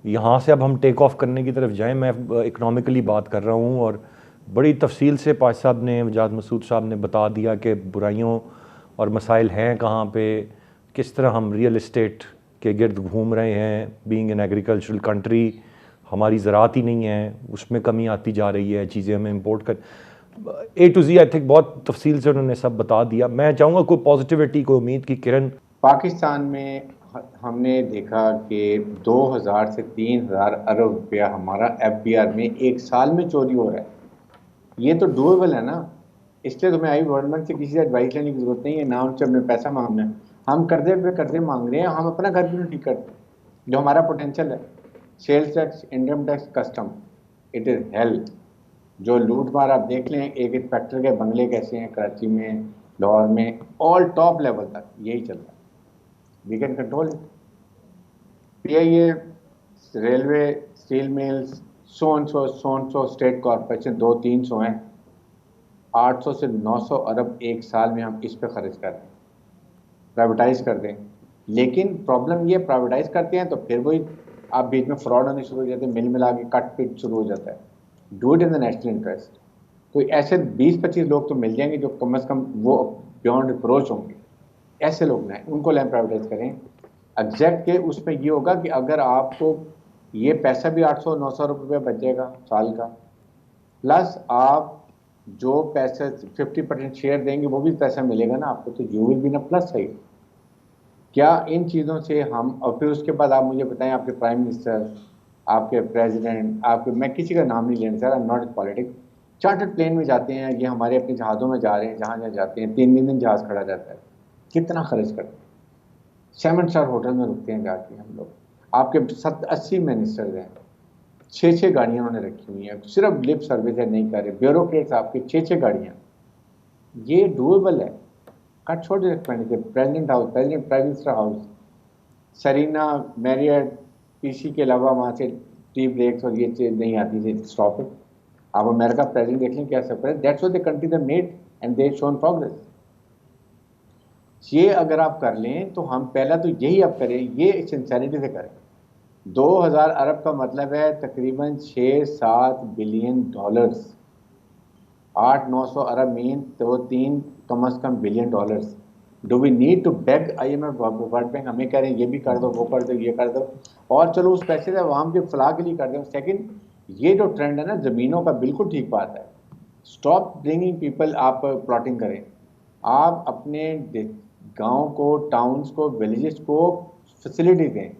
یہاں سے اب ہم ٹیک آف کرنے کی طرف جائیں. میں اکنامکلی بات کر رہا ہوں، اور بڑی تفصیل سے پاش صاحب نے، وجاد مسعود صاحب نے بتا دیا کہ برائیوں اور مسائل ہیں کہاں پہ، کس طرح ہم ریئل اسٹیٹ کے گرد گھوم رہے ہیں. بینگ این ایگریکلچرل کنٹری، ہماری زراعت ہی نہیں ہے، اس میں کمی آتی جا رہی ہے، چیزیں ہمیں امپورٹ کر اے ٹو زی. آئی تھنک بہت تفصیل سے انہوں نے سب بتا دیا. میں چاہوں گا کوئی پازیٹیوٹی، کوئی امید کی کرن. پاکستان میں ہم نے دیکھا کہ 2000 سے 3000 ارب روپیہ ہمارا ایف بی آر میں ایک سال میں چوری ہو رہا ہے. یہ تو ڈویبل ہے نا. اس لیے تمہیں آئی گورنمنٹ سے کسی سے ایڈوائس لینے کی ضرورت نہیں ہے، نہ ان سے ہمیں پیسہ مانگنا ہے. ہم قرضے پہ قرضے مانگ رہے ہیں، ہم اپنا گھر بھی نہیں ٹھیک کرتے جو ہمارا پوٹینشیل ہے. Sales tax, income tax, custom, it is hell. جو لوٹ مار آپ دیکھ لیں، ایک انسپیکٹر کے بنگلے کیسے ہیں کراچی میں، لاہور میں، آل ٹاپ لیول تک یہی چل رہا ہے. We can control it. P I A, railway, steel mills, so state corporation 200-300 ہیں. 800 سے 900 ارب ایک سال میں ہم اس پہ خرچ کر رہے ہیں. پرائیویٹائز کر دیں. لیکن پرابلم یہ پرائیویٹائز کرتے ہیں تو پھر وہی آپ بیچ میں فراڈ ہونے شروع ہو جاتے ہیں، مل ملا کے کٹ پٹ شروع ہو جاتا ہے. Do it in the national interest. کوئی ایسے 20-25 لوگ تو مل جائیں گے جو کم از کم وہ بیونڈ اپروچ ہوں گے. ایسے لوگ ہیں، ان کو لین پرائیویٹائز کریں. ایگزیکٹ کے اس میں یہ ہوگا کہ اگر آپ کو یہ پیسہ بھی 800-900 روپے بچے گا سال کا، پلس آپ جو پیسے 50% شیئر دیں گے وہ بھی پیسہ ملے گا نا آپ کو، تو یو ول بی نا پلس سائڈ. کیا ان چیزوں سے ہم، اور پھر اس کے بعد آپ مجھے بتائیں آپ کے پرائم منسٹر، آپ کے پریزیڈنٹ، آپ کے، میں کسی کا نام نہیں لینا چاہ رہا، I am not politics, chartered plane میں جاتے ہیں، یہ ہمارے اپنے جہازوں میں جا رہے ہیں، جہاں جہاں جاتے ہیں 3 دن جہاز کھڑا رہتا ہے. کتنا خرچ کرتے ہیں. 7 اسٹار ہوٹل میں رکتے ہیں جا کے ہم لوگ. آپ کے 80 منسٹرز ہیں، 6 گاڑیاں انہوں نے رکھی ہوئی ہیں، صرف لپ سروس ہے نہیں کر رہے. بیوروکریٹس آپ کے 6 گاڑیاں. یہ ڈویبل ہے. کٹ چھوڑ دیں expenditure. President house, president prime minister house, Serena, Marriott, P C کے علاوہ وہاں سے ٹی بریکس اور یہ چیز نہیں آتی تھی. Stop it. آپ امریکہ پریزیڈنٹ دیکھ لیں کیا سب ہے. That's what the country they made and they shown progress. یہ اگر آپ کر لیں تو ہم پہلا تو یہی اب کریں، یہ سنسیریٹی سے کریں. 2000 ارب کا مطلب ہے تقریباً $6-7 بلین. 800-900 ارب مین تو 3 کم از کم $1 billion. Do we need to beg I M F, World Bank ہمیں کہہ رہے ہیں یہ بھی کر دو، وہ کر دو، یہ کر دو، اور چلو اس پیسے سے عوام کے فلاح کے لیے کر دیں. سیکنڈ، یہ جو ٹرینڈ ہے نا زمینوں کا، بالکل ٹھیک بات ہے. Stop bringing people. آپ پلاٹنگ کریں. آپ اپنے گاؤں کو، ٹاؤنز کو، ولیجز کو فیسلٹی دیں.